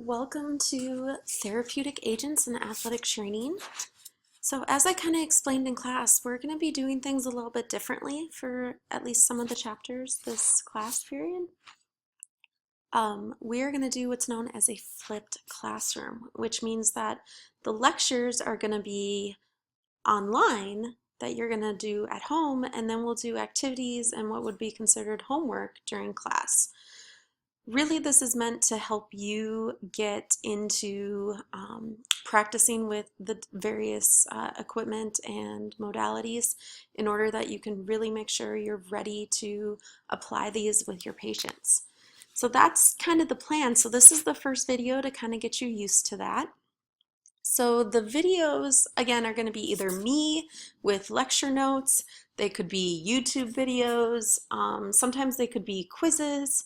Welcome to Therapeutic Agents and Athletic Training. So as I kind of explained in class, we're going to be doing things a little bit differently for at least some of the chapters this class period. We're going to do what's known as a flipped classroom, which means that the lectures are going to be online that you're going to do at home, and then we'll do activities and what would be considered homework during class. Really, this is meant to help you get into practicing with the various equipment and modalities in order that you can really make sure you're ready to apply these with your patients. So that's kind of the plan. So this is the first video to kind of get you used to that. So the videos, again, are going to be either me with lecture notes, they could be YouTube videos, sometimes they could be quizzes,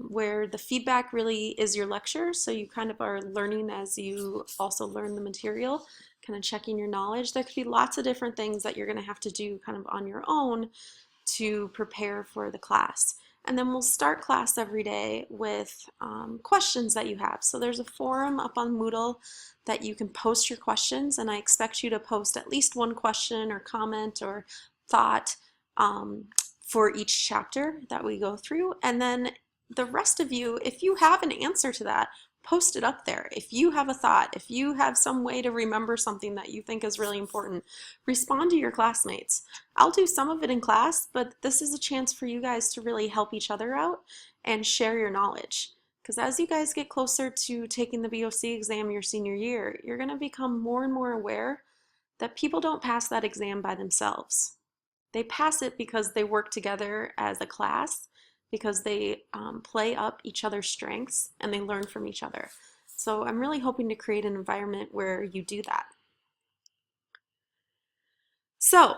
where the feedback really is your lecture, so you kind of are learning as you also learn the material, kind of checking your knowledge. There could be lots of different things that you're going to have to do kind of on your own to prepare for the class. And then we'll start class every day with questions that you have. So there's a forum up on Moodle that you can post your questions, and I expect you to post at least one question or comment or thought for each chapter that we go through. And then the rest of you, if you have an answer to that, post it up there. If you have a thought, if you have some way to remember something that you think is really important, respond to your classmates. I'll do some of it in class, but this is a chance for you guys to really help each other out and share your knowledge. Because as you guys get closer to taking the BOC exam your senior year, you're going to become more and more aware that people don't pass that exam by themselves. They pass it because they work together as a class, because they play up each other's strengths and they learn from each other. So I'm really hoping to create an environment where you do that. So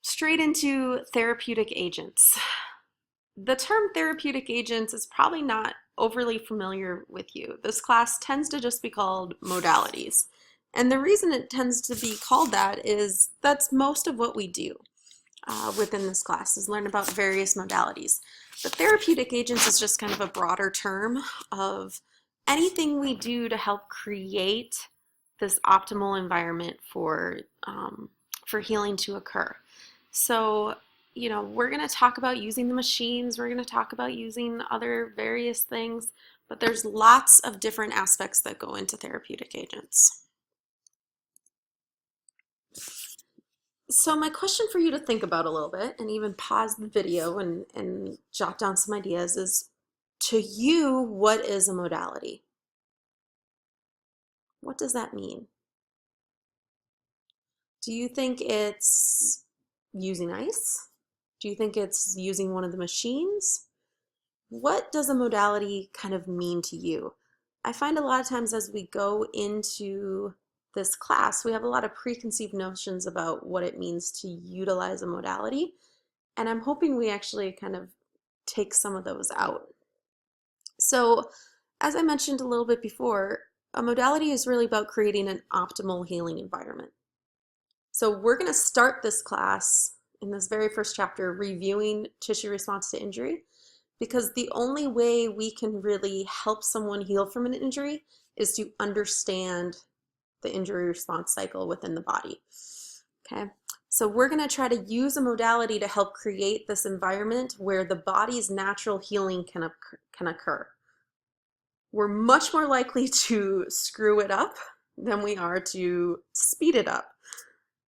straight into therapeutic agents. The term therapeutic agents is probably not overly familiar with you. This class tends to just be called modalities. And the reason it tends to be called that is that's most of what we do within this class, is learn about various modalities. But therapeutic agents is just kind of a broader term of anything we do to help create this optimal environment for healing to occur. So, you know, we're going to talk about using the machines, we're going to talk about using other various things, but there's lots of different aspects that go into therapeutic agents. So my question for you to think about a little bit, and even pause the video and jot down some ideas, is, to you, what is a modality? What does that mean? Do you think it's using ice? Do you think it's using one of the machines? What does a modality kind of mean to you? I find a lot of times as we go into this class, we have a lot of preconceived notions about what it means to utilize a modality, and I'm hoping we actually kind of take some of those out. So, as I mentioned a little bit before, a modality is really about creating an optimal healing environment. So we're going to start this class in this very first chapter reviewing tissue response to injury, because the only way we can really help someone heal from an injury is to understand the injury response cycle within the body. Okay, so we're going to try to use a modality to help create this environment where the body's natural healing can occur. We're much more likely to screw it up than we are to speed it up.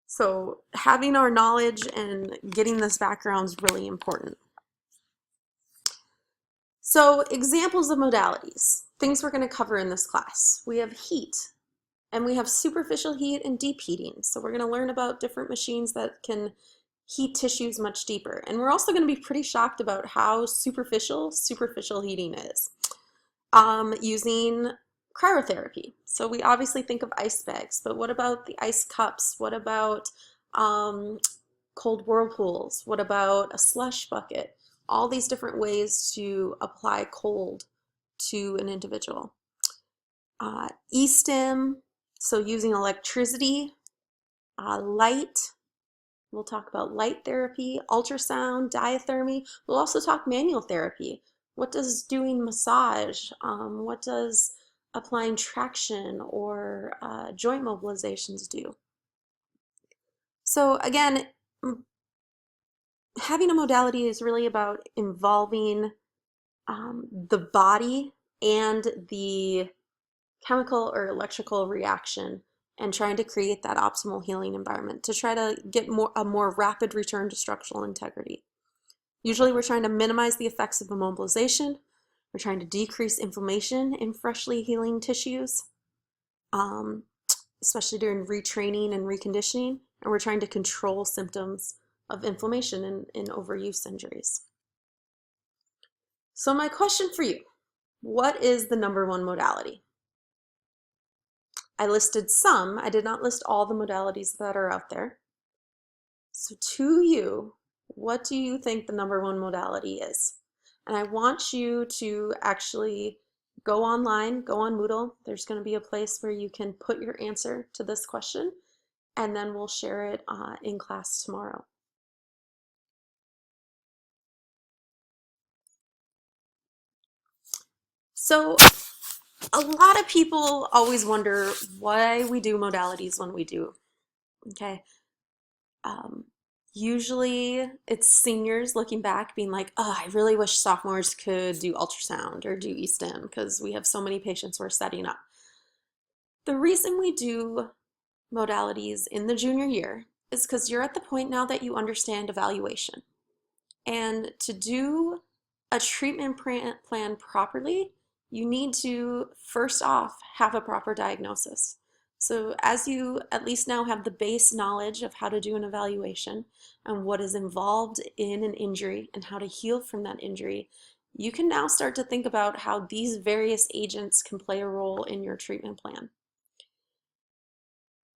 So having our knowledge and getting this background is really important. So examples of modalities, things we're going to cover in this class. We have heat, and we have superficial heat and deep heating. So we're going to learn about different machines that can heat tissues much deeper. And we're also going to be pretty shocked about how superficial heating is. Using cryotherapy. So we obviously think of ice bags, but what about the ice cups? What about cold whirlpools? What about a slush bucket? All these different ways to apply cold to an individual. E-stim, so using electricity, light. We'll talk about light therapy, ultrasound, diathermy. We'll also talk manual therapy. What does doing massage, what does applying traction or joint mobilizations do. So again, having a modality is really about involving the body and the chemical or electrical reaction and trying to create that optimal healing environment to try to get a more rapid return to structural integrity. Usually we're trying to minimize the effects of immobilization. We're trying to decrease inflammation in freshly healing tissues, especially during retraining and reconditioning. And we're trying to control symptoms of inflammation in overuse injuries. So my question for you, what is the #1 modality? I listed some. I did not list all the modalities that are out there. So to you, what do you think the #1 modality is? And I want you to actually go online, go on Moodle. There's going to be a place where you can put your answer to this question, and then we'll share it in class tomorrow. So a lot of people always wonder why we do modalities when we do, okay? Usually it's seniors looking back being like, oh, I really wish sophomores could do ultrasound or do E-stim because we have so many patients we're setting up. The reason we do modalities in the junior year is because you're at the point now that you understand evaluation. And to do a treatment plan properly, you need to first off have a proper diagnosis. So as you at least now have the base knowledge of how to do an evaluation and what is involved in an injury and how to heal from that injury, you can now start to think about how these various agents can play a role in your treatment plan.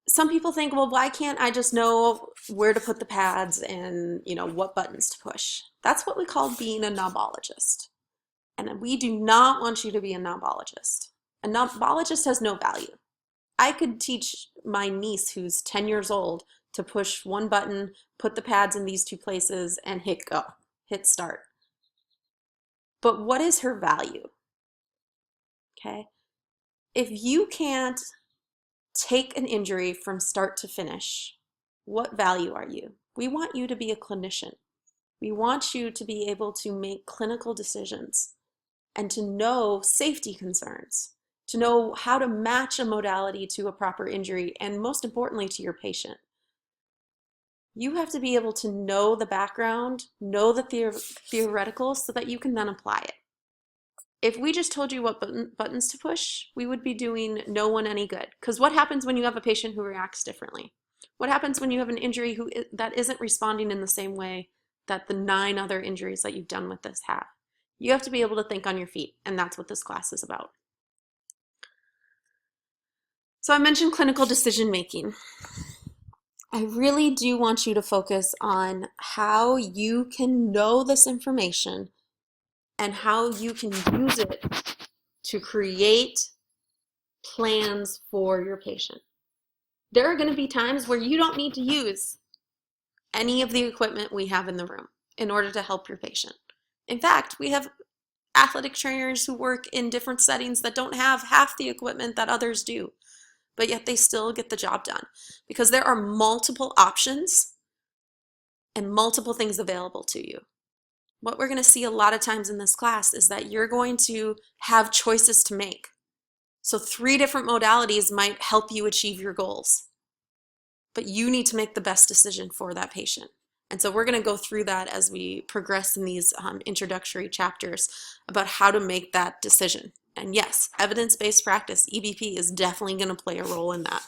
Some people think, well, why can't I just know where to put the pads and, what buttons to push? That's what we call being a knobologist. And we do not want you to be a knobologist. A knobologist has no value. I could teach my niece who's 10 years old to push one button, put the pads in these two places, and hit go, hit start. But what is her value? Okay? If you can't take an injury from start to finish, what value are you? We want you to be a clinician. We want you to be able to make clinical decisions and to know safety concerns, to know how to match a modality to a proper injury, and most importantly, to your patient. You have to be able to know the background, know the theoretical, so that you can then apply it. If we just told you what buttons to push, we would be doing no one any good. Because what happens when you have a patient who reacts differently? What happens when you have an injury that isn't responding in the same way that the 9 other injuries that you've done with this have? You have to be able to think on your feet, and that's what this class is about. So I mentioned clinical decision making. I really do want you to focus on how you can know this information and how you can use it to create plans for your patient. There are going to be times where you don't need to use any of the equipment we have in the room in order to help your patient. In fact, we have athletic trainers who work in different settings that don't have half the equipment that others do, but yet they still get the job done because there are multiple options and multiple things available to you. What we're going to see a lot of times in this class is that you're going to have choices to make. So 3 different modalities might help you achieve your goals, but you need to make the best decision for that patient. And so we're going to go through that as we progress in these introductory chapters about how to make that decision. And yes, evidence-based practice, EBP, is definitely going to play a role in that.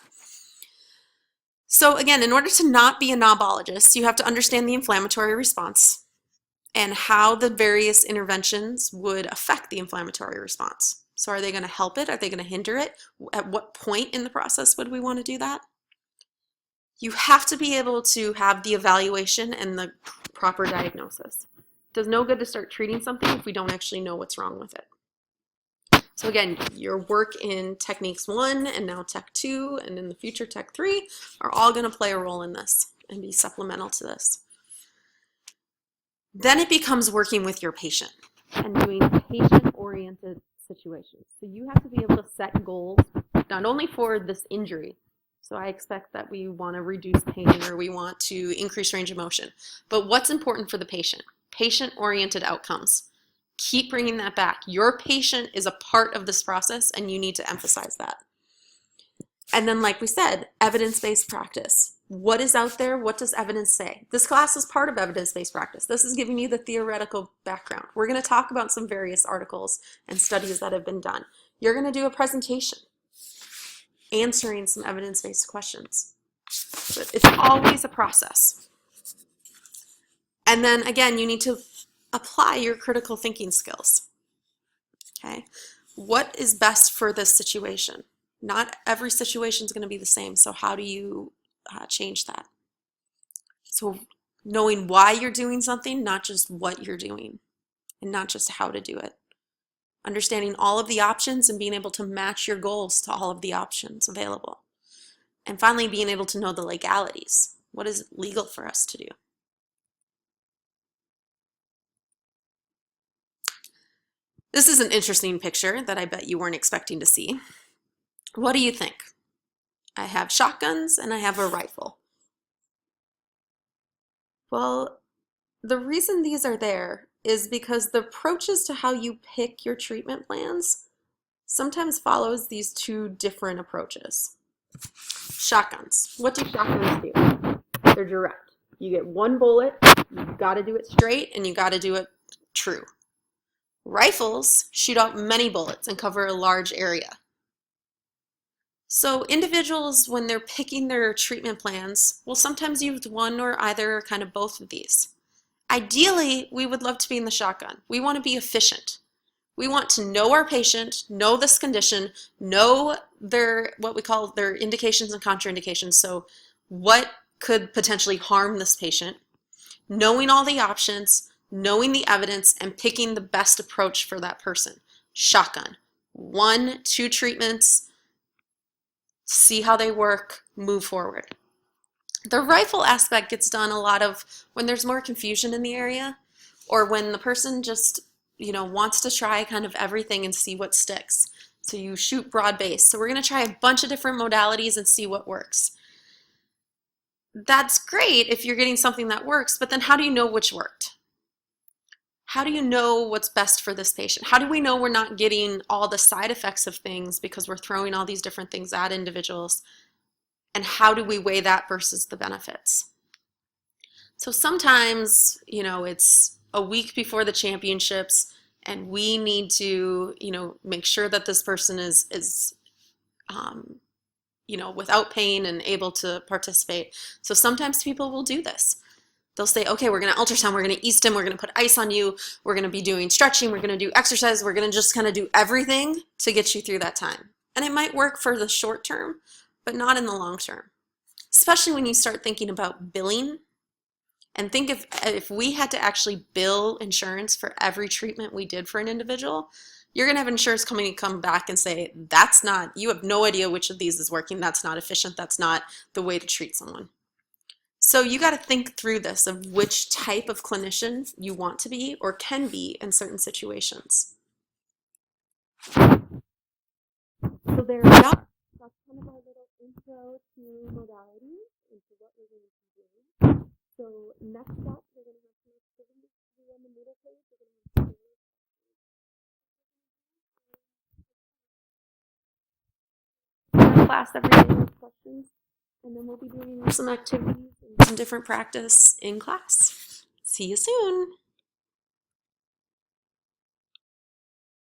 So again, in order to not be a knobologist, you have to understand the inflammatory response and how the various interventions would affect the inflammatory response. So are they going to help it? Are they going to hinder it? At what point in the process would we want to do that? You have to be able to have the evaluation and the proper diagnosis. It does no good to start treating something if we don't actually know what's wrong with it. So again, your work in Techniques 1 and now Tech 2 and in the future Tech 3 are all going to play a role in this and be supplemental to this. Then it becomes working with your patient and doing patient-oriented situations. So you have to be able to set goals, not only for this injury. So I expect that we want to reduce pain or we want to increase range of motion. But what's important for the patient? Patient-oriented outcomes. Keep bringing that back. Your patient is a part of this process and you need to emphasize that. And then, like we said, evidence-based practice. What is out there? What does evidence say? This class is part of evidence-based practice. This is giving you the theoretical background. We're going to talk about some various articles and studies that have been done. You're going to do a presentation answering some evidence-based questions. But it's always a process. And then, again, you need to apply your critical thinking skills. Okay? What is best for this situation? Not every situation is going to be the same, so how do you change that? So knowing why you're doing something, not just what you're doing, and not just how to do it. Understanding all of the options and being able to match your goals to all of the options available. And finally, being able to know the legalities. What is legal for us to do? This is an interesting picture that I bet you weren't expecting to see. What do you think? I have shotguns and I have a rifle. Well, the reason these are there is because the approaches to how you pick your treatment plans sometimes follows these two different approaches. Shotguns. What do shotguns do? They're direct. You get one bullet, you've got to do it straight, and you got to do it true. Rifles shoot out many bullets and cover a large area. So individuals, when they're picking their treatment plans, will sometimes use one or either kind of both of these. Ideally, we would love to be in the shotgun. We want to be efficient. We want to know our patient, know this condition, know their, what we call their indications and contraindications. So what could potentially harm this patient, knowing all the options, knowing the evidence, and picking the best approach for that person. Shotgun. 1, 2 treatments, see how they work, move forward. The rifle aspect gets done a lot of when there's more confusion in the area, or when the person just, wants to try kind of everything and see what sticks. So you shoot broad base. So we're going to try a bunch of different modalities and see what works. That's great if you're getting something that works, but then how do you know which worked? How do you know what's best for this patient? How do we know we're not getting all the side effects of things because we're throwing all these different things at individuals? And how do we weigh that versus the benefits? So sometimes, it's a week before the championships and we need to, make sure that this person is without pain and able to participate. So sometimes people will do this. They'll say, okay, we're going to ultrasound, we're going to east him, we're going to put ice on you, we're going to be doing stretching, we're going to do exercise, we're going to just kind of do everything to get you through that time. And it might work for the short term, but not in the long term. Especially when you start thinking about billing. And think if we had to actually bill insurance for every treatment we did for an individual, you're going to have insurance company come back and say, you have no idea which of these is working, that's not efficient, that's not the way to treat someone. So you got to think through this of which type of clinician you want to be or can be in certain situations. So there we go. That's kind of our little intro to modalities and to what we're going to be doing. So next up, we're going to have some activities to do on the middle page. We're going to have class every day with questions, and then we'll be doing some activities and some different practice in class. See you soon.